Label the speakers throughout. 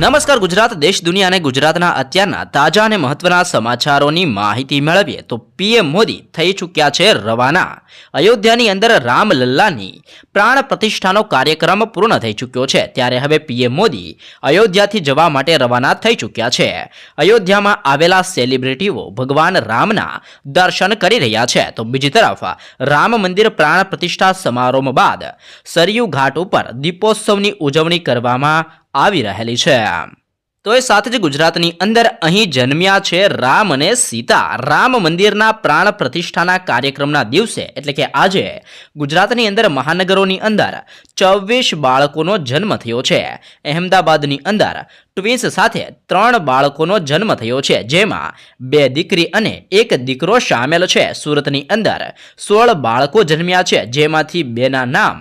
Speaker 1: નમસ્કાર ગુજરાત દેશ દુનિયા અને ગુજરાતના અત્યારના તાજા અને મહત્વના સમાચારોની માહિતી મેળવીએ તો પીએમ મોદી થઈ ચૂક્યા છે રવાના। અયોધ્યાની અંદર રામલલ્લાની પ્રાણ પ્રતિષ્ઠાનો કાર્યક્રમ પૂર્ણ થઈ ચૂક્યો છે, ત્યારે હવે પીએમ મોદી અયોધ્યાથી જવા માટે રવાના થઈ ચૂક્યા છે। અયોધ્યામાં આવેલા સેલિબ્રિટીઓ ભગવાન રામના દર્શન કરી રહ્યા છે, તો બીજી તરફ રામ મંદિર પ્રાણ પ્રતિષ્ઠા સમારોહ બાદ સરયુ ઘાટ ઉપર દીપોત્સવની ઉજવણી કરવામાં આવી રહેલી છે। તો એ સાથે જ ગુજરાતની અંદર અહીં જન્મ્યા છે રામ અને સીતા। રામ મંદિરના પ્રાણ પ્રતિષ્ઠાના કાર્યક્રમના દિવસે એટલે કે આજે ગુજરાતની અંદર મહાનગરોની અંદર 24 બાળકોનો જન્મ થયો છે। અહેમદાબાદની અંદર ટ્વિન્સ સાથે 3 બાળકોનો જન્મ થયો છે, જેમાં 2 દીકરી અને 1 દીકરો સામેલ છે। સુરતની અંદર 16 બાળકો જન્મ્યા છે, જેમાંથી 2ના નામ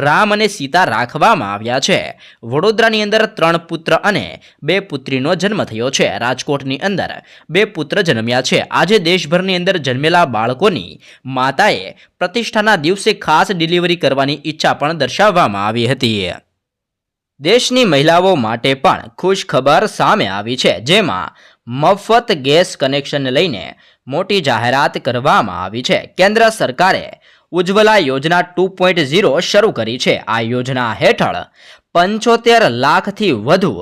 Speaker 1: રામ અને સીતા રાખવામાં આવ્યા છે। વડોદરાની અંદર 3 પુત્ર અને 2 પુત્રીનો જન્મ થયો છે। રાજકોટની અંદર 2 પુત્ર જન્મ્યા છે। આજે દેશભરની અંદર જન્મેલા બાળકોની માતાએ પ્રતિષ્ઠાના દિવસે ખાસ ડિલિવરી કરવાની ઈચ્છા પણ દર્શાવવામાં આવી હતી। દેશની મહિલાઓ માટે પણ ખુશ ખબર સામે આવી છે, જેમાં મફત ગેસ કનેક્શન લઈને મોટી જાહેરાત કરવામાં આવી છે। કેન્દ્ર સરકારે ઉજ્જવલા યોજના 2.0 શરૂ કરી છે। આ યોજના હેઠળ 75 લાખથી વધુ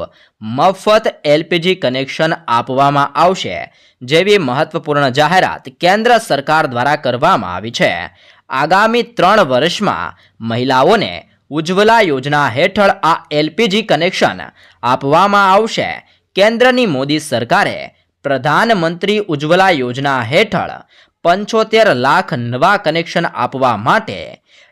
Speaker 1: મફત એલપીજી કનેક્શન આપવામાં આવશે, જેવી મહત્વપૂર્ણ જાહેરાત કેન્દ્ર સરકાર દ્વારા કરવામાં આવી છે। આગામી 3 વર્ષમાં મહિલાઓને ઉજ્જવલા યોજના હેઠળ આ એલપીજી કનેક્શન આપવામાં આવશે। કેન્દ્રની મોદી સરકારે પ્રધાનમંત્રી ઉજ્જવલા યોજના હેઠળ 75 લાખ નવા કનેક્શન આપવા માટે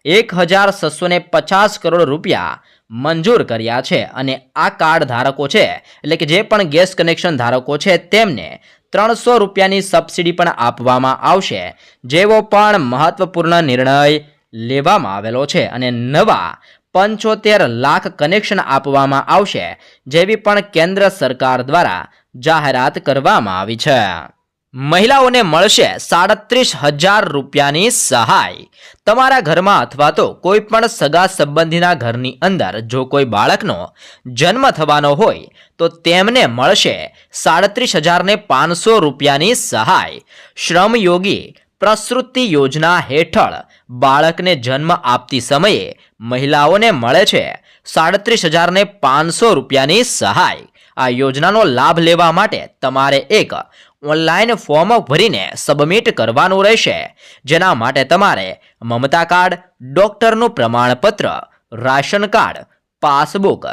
Speaker 1: 1650 કરોડ રૂપિયા મંજૂર કર્યા છે, અને આ કાર્ડ ધારકો છે એટલે કે જે પણ ગેસ કનેક્શન ધારકો છે તેમને 300 રૂપિયાની સબસિડી પણ આપવામાં આવશે, જેવો પણ મહત્વપૂર્ણ નિર્ણય લેવામાં આવેલો છે। અને નવા 75 લાખ કનેક્શન આપવામાં આવશે, જેવી પણ કેન્દ્ર સરકાર દ્વારા જાહેરાત કરવામાં આવી છે। મહિલાઓને મળશે 37,000 રૂપિયાની સહાય। તમારા ઘરમાં અથવા તો કોઈ પણ સગા સંબંધીના ઘરની અંદર જો કોઈ બાળકનો જન્મ થવાનો હોય તો તેમને મળશે 37,500 રૂપિયાની સહાય। શ્રમયોગી પ્રસૃતિ યોજના હેઠળ બાળકને જન્મ આપતી સમયે મહિલાઓને મળે છે 37,500 રૂપિયાની સહાય। આ યોજનાનો લાભ લેવા માટે તમારે એક ઓનલાઈન ફોર્મ ભરીને સબમિટ કરવાનું રહેશે, જેના માટે તમારે મમતા કાર્ડ, ડોક્ટરનું પ્રમાણપત્ર, રાશન કાર્ડ, પાસબુક,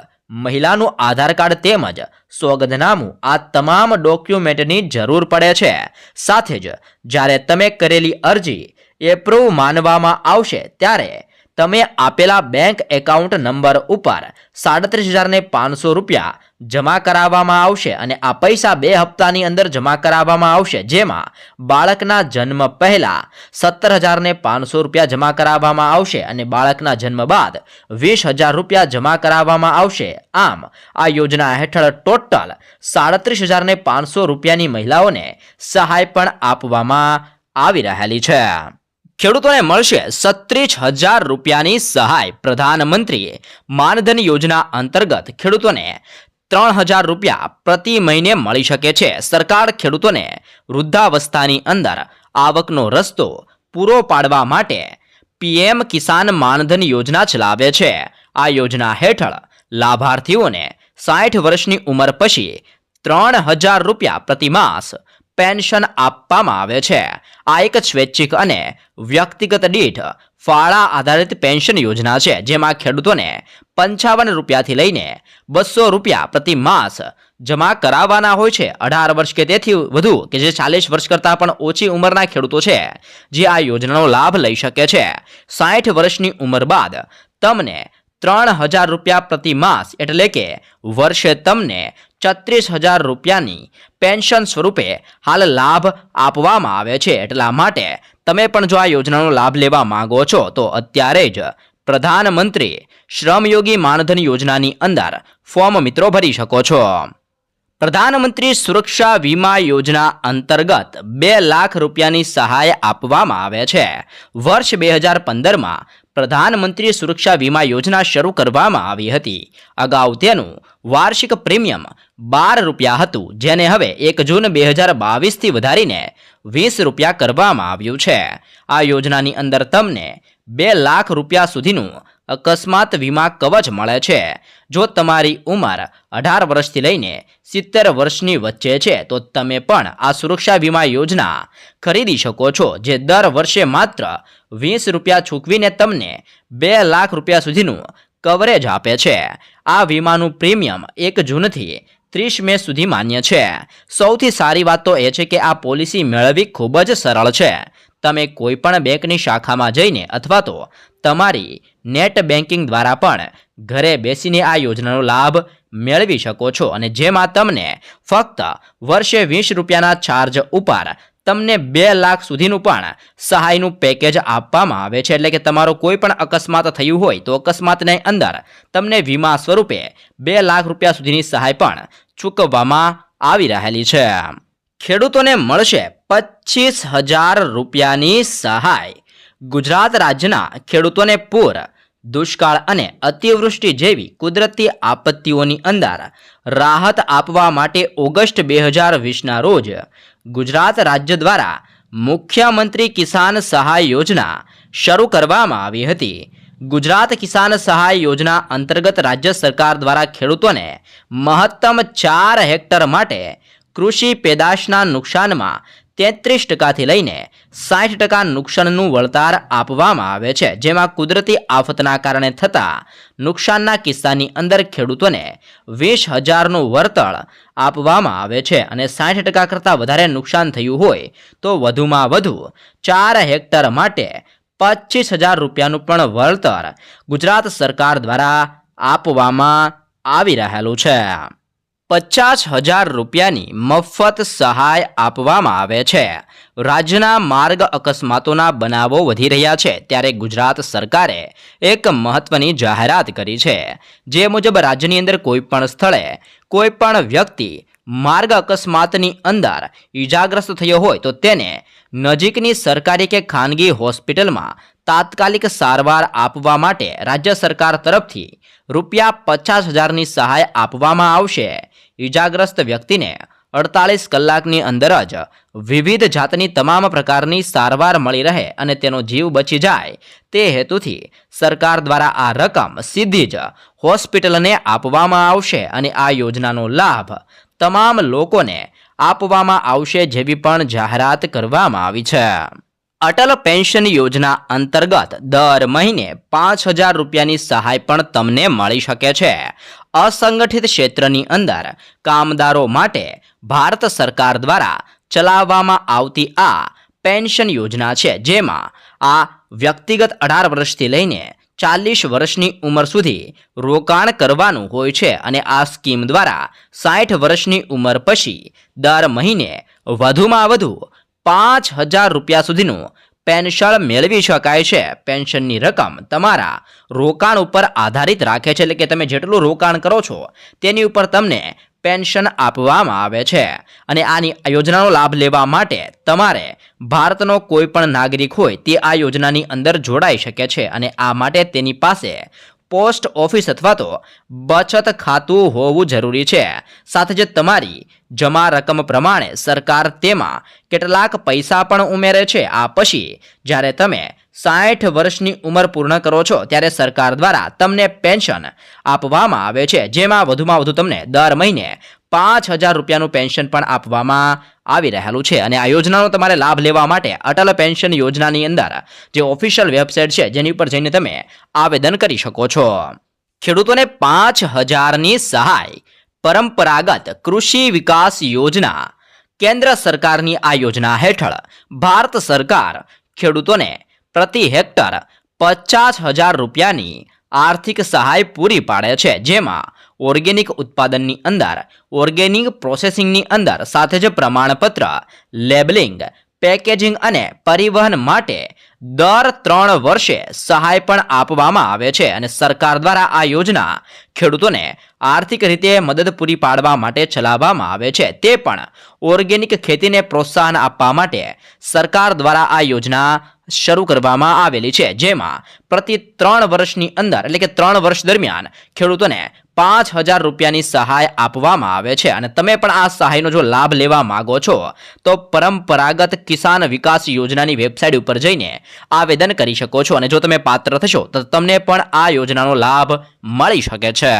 Speaker 1: મહિલાનું આધાર કાર્ડ તેમજ સોગંદનામું આ તમામ ડોક્યુમેન્ટની જરૂર પડે છે। સાથે જ જ્યારે તમે કરેલી અરજી એપ્રુવ માનવામાં આવશે ત્યારે તમે આપેલા બેંક એકાઉન્ટ નંબર ઉપર 37,500 રૂપિયા જમા કરાવવામાં આવશે, અને આ પૈસા 2 હપ્તાની અંદર જમા કરાવવામાં આવશે, જેમાં બાળકના જન્મ પહેલા 17,500 રૂપિયા જમા કરાવવામાં આવશે અને બાળકના જન્મ બાદ 20,000 રૂપિયા જમા કરાવવામાં આવશે। આમ આ યોજના હેઠળ ટોટલ 37,500 રૂપિયાની મહિલાઓને સહાય પણ આપવામાં આવી રહેલી છે। ખેડૂતોને મળશે 36,000 રૂપિયાની સહાય। પ્રધાનમંત્રી માનધન યોજના અંતર્ગત ખેડૂતોને 3,000 રૂપિયા પ્રતિ મહિને મળી શકે છે। સરકાર ખેડૂતોને વૃદ્ધાવસ્થાની અંદર આવકનો રસ્તો પૂરો પાડવા માટે પીએમ કિસાન માનધન યોજના ચલાવે છે। આ યોજના હેઠળ લાભાર્થીઓને 60 વર્ષની ઉંમર પછી 3,000 રૂપિયા પ્રતિ માસ પેન્શન આપવામાં આવે છે। આ એક સ્વૈચ્છિક અને વ્યક્તિગત દીઠ ફાળા આધારિત પેન્શન યોજના છે, જેમાં ખેડૂતોને 55 રૂપિયાથી લઈને 200 રૂપિયા પ્રતિ માસ જમા કરાવવાના હોય છે। 18 વર્ષ કે તેથી વધુ કે જે 40 વર્ષ કરતાં પણ ઓછી ઉંમરના ખેડૂતો છે જે આ યોજનાનો લાભ લઈ શકે છે। 60 વર્ષની ઉંમર બાદ તમને 3,000 રૂપિયા પ્રતિ માસ એટલે કે વર્ષે તમને 36,000 રૂપિયાની પેન્શન સ્વરૂપે હાલ લાભ આપવામાં આવે છે। એટલા માટે તમે પણ જો આ યોજનાનો લાભ લેવા માંગો છો તો અત્યારે જ પ્રધાનમંત્રી શ્રમયોગી માનધન યોજનાની અંદર ફોર્મ મિત્રો ભરી શકો છો। પ્રધાનમંત્રી સુરક્ષા વીમા યોજના અંતર્ગત 2 લાખ રૂપિયાની સહાય આપવામાં આવે છે. વર્ષ 2015માં પ્રધાનમંત્રી સુરક્ષા વીમા યોજના શરૂ કરવામાં આવી હતી. અગાઉ તેનું વાર્ષિક પ્રીમિયમ 12 રૂપિયા હતું, જેને હવે 1 જૂન 2022થી વધારીને 20 રૂપિયા કરવામાં આવ્યું છે. આ યોજનાની અંદર તમને 2 લાખ રૂપિયા સુધીનું અકસ્માત વીમા કવચ મળે છે. જો તમારી ઉંમર 18 વર્ષથી લઈને 70 વર્ષની વચ્ચે છે તો તમે પણ આ સુરક્ષા વીમા યોજના ખરીદી શકો છો, જે દર વર્ષે માત્ર 20 રૂપિયા ચૂકવીને તમને 2 લાખ રૂપિયા સુધીનું કવરેજ આપે છે. આ વીમાનું પ્રીમિયમ 1 જૂનથી 30 મે સુધી માન્ય છે. સૌથી સારી વાત તો એ છે કે આ પોલિસી મેળવવી ખૂબ જ સરળ છે. તમે કોઈ પણ બેંકની શાખામાં જઈને અથવા તો તમારી નેટ બેન્કિંગ દ્વારા પણ ઘરે બેસીને આ યોજનાનો લાભ મેળવી શકો છો, અને જેમાં તમને ફક્ત વર્ષે 20 રૂપિયાના ચાર્જ ઉપર તમને 2 લાખ સુધીનું પણ સહાયનું પેકેજ આપવામાં આવે છે. એટલે કે તમારો કોઈ પણ અકસ્માત થયું હોય તો અકસ્માતની અંદર તમને વીમા સ્વરૂપે 2 લાખ રૂપિયા સુધીની સહાય પણ ચૂકવવામાં આવી રહેલી છે. ખેડૂતોને મળશે 25,000 રૂપિયાની સહાય. ગુજરાત રાજ્યના ખેડૂતોને પૂર, દુષ્કાળ અને અતિવૃષ્ટિ જેવી કુદરતી આપત્તિઓની અંદર રાહત આપવા માટે ઓગસ્ટ 2020ના રોજ ગુજરાત રાજ્ય દ્વારા મુખ્યમંત્રી કિસાન સહાય યોજના શરૂ કરવામાં આવી હતી. ગુજરાત કિસાન સહાય યોજના અંતર્ગત રાજ્ય સરકાર દ્વારા ખેડૂતોને મહત્તમ 4 હેક્ટર માટે કૃષિ પેદાશના નુકસાનમાં 33% લઈને 60% નુકસાનનું વળતર આપવામાં આવે છે. જેમાં કુદરતી આફતના કારણે થતા નુકસાનના કિસ્સાની અંદર ખેડૂતોને 20,000નું વળતર આપવામાં આવે છે, અને 60% કરતાં વધારે નુકસાન થયું હોય તો વધુમાં વધુ 4 હેક્ટર માટે 25,000 રૂપિયાનું પણ વળતર ગુજરાત સરકાર દ્વારા આપવામાં આવી રહેલું છે. 50,000 રૂપિયાની મફત સહાય આપવામાં આવે છે. રાજ્યના માર્ગ અકસ્માતોના બનાવો વધી રહ્યા છે, ત્યારે ગુજરાત સરકારે એક મહત્વની જાહેરાત કરી છે. જે મુજબ રાજ્યની અંદર કોઈ પણ સ્થળે કોઈ પણ વ્યક્તિ માર્ગ અકસ્માતની અંદર ઈજાગ્રસ્ત થયો હોય તો તેને નજીકની સરકારી કે ખાનગી હોસ્પિટલમાં તાત્કાલિક સારવાર આપવા માટે રાજ્ય સરકાર તરફથી ₹50,000ની સહાય આપવામાં આવશે. ઈજાગ્રસ્ત વ્યક્તિને 48 કલાકની અંદર જ વિવિધ જાતની તમામ પ્રકારની સારવાર મળી રહે અને તેનો જીવ બચી જાય તે હેતુથી સરકાર દ્વારા આ રકમ સીધી જ હોસ્પિટલને આપવામાં આવશે, અને આ યોજનાનો લાભ તમામ લોકોને આપવામાં આવશે, જેવી પણ જાહેરાત કરવામાં આવી છે. અટલ પેન્શન યોજના અંતર્ગત દર મહિને 5,000 રૂપિયાની સહાય પણ તમને મળી શકે છે. અસંગઠિત ક્ષેત્રની અંદર કામદારો માટે ભારત સરકાર દ્વારા ચલાવવામાં આવતી આ પેન્શન યોજના છે, જેમાં આ વ્યક્તિગત 18 વર્ષથી લઈને 40 વર્ષની ઉંમર સુધી રોકાણ કરવાનું હોય છે, અને આ સ્કીમ દ્વારા 60 વર્ષની ઉંમર પછી દર મહિને વધુમાં વધુ 5,000 રૂપિયા સુધીનું પેન્શન મેળવી શકાય છે. પેન્શનની રકમ તમારા રોકાણ ઉપર આધારિત રાખે છે, એટલે કે તમે જેટલું રોકાણ કરો છો તેની ઉપર તમને પેન્શન આપવામાં આવે છે. અને આની યોજનાનો લાભ લેવા માટે તમારે ભારતનો કોઈ પણ નાગરિક હોય તે આ યોજનાની અંદર જોડાઈ શકે છે, અને આ માટે તેની પાસે પોસ્ટ ઓફિસ અથવા તો બચત ખાતું હોવું જરૂરી છે. સાથે જ તમારી જમા રકમ પ્રમાણે સરકાર તેમાં કેટલાક પૈસા પણ ઉમેરે છે. આ પછી જ્યારે તમે 60 વર્ષની ઉંમર પૂર્ણ કરો છો ત્યારે સરકાર દ્વારા તમને પેન્શન આપવામાં આવે છે, જેમાં વધુમાં વધુ તમને દર મહિને 5,000 રૂપિયાનું પેન્શન પણ આપવામાં આવી રહેલું છે. અને આ યોજનાનો તમારે લાભ લેવા માટે અટલ પેન્શન યોજનાની અંદર જે ઓફિશિયલ વેબસાઇટ છે જેની ઉપર જઈને તમે આવેદન કરી શકો છો. ખેડૂતોને 5,000ની સહાય. પરંપરાગત કૃષિ વિકાસ યોજના. કેન્દ્ર સરકારની આ યોજના હેઠળ ભારત સરકાર ખેડૂતોને પ્રતિ હેક્ટર 50,000 રૂપિયાની આર્થિક સહાય પૂરી પાડે છે, જેમાં ઓર્ગેનિક ઉત્પાદનની અંદર, ઓર્ગેનિક પ્રોસેસિંગની અંદર, સાથે જ પ્રમાણપત્ર, લેબલિંગ, પેકેજિંગ અને પરિવહન માટે દર 3 વર્ષે સહાય પણ આપવામાં આવે છે અને સરકાર દ્વારા આ યોજના ખેડૂતોને આર્થિક રીતે મદદ પૂરી પાડવા માટે ચલાવવામાં આવે છે. તે પણ ઓર્ગેનિક ખેતીને પ્રોત્સાહન આપવા માટે સરકાર દ્વારા આ યોજના શરૂ કરવામાં આવેલી છે, જેમાં પ્રતિ 3 વર્ષની અંદર એટલે કે 3 વર્ષ દરમિયાન ખેડૂતોને 5,000 રૂપિયાની સહાય આપવામાં આવે છે. અને તમે પણ આ સહાયનો જો લાભ લેવા માંગો છો તો પરંપરાગત કિસાન વિકાસ યોજનાની વેબસાઇટ ઉપર જઈને આવેદન કરી શકો છો અને જો તમે પાત્ર થશો તો તમને પણ આ યોજનાનો લાભ મળી શકે છે.